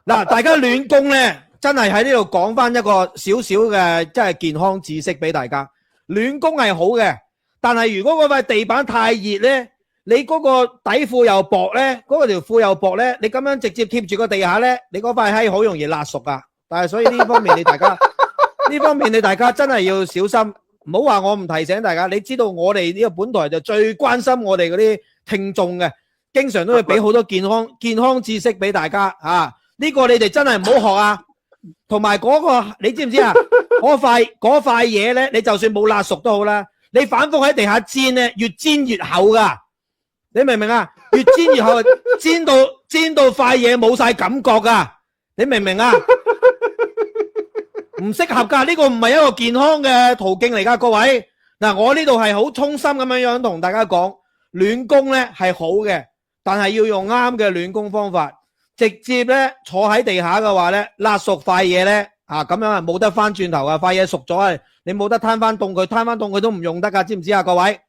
嗱，大家暖宮咧，真係喺呢度講翻一個少少嘅即係健康知識俾大家。暖宮係好嘅，但係如果嗰塊地板太熱咧，你嗰個底褲又薄咧，嗰個條褲又薄咧，你咁樣直接貼住個地下咧，你嗰塊閪好容易辣熟噶。但係所以呢方面你大家呢方面你大家真係要小心，唔好話我唔提醒大家。你知道我哋呢個本台就最關心我哋嗰啲聽眾嘅，經常都會俾好多健康知識俾大家啊。呢個你哋真係唔好學啊！同埋嗰個你知唔知啊？嗰塊嘢咧，你就算冇辣熟都好啦，你反覆喺地下煎咧，越煎越厚噶。你明唔明啊？越煎越厚，煎到塊嘢冇晒感覺噶。你明唔明啊？唔適合噶，呢個唔係一個健康嘅途徑嚟噶，各位。嗱，我呢度係好衷心咁樣同大家講，暖宮咧係好嘅，但係要用啱嘅暖宮方法。直接咧坐喺地下嘅話咧，辣熟塊嘢咧咁樣係冇得翻轉頭噶，塊嘢熟咗係你冇得攤翻凍佢，攤翻凍佢都唔用得噶，知唔知啊各位？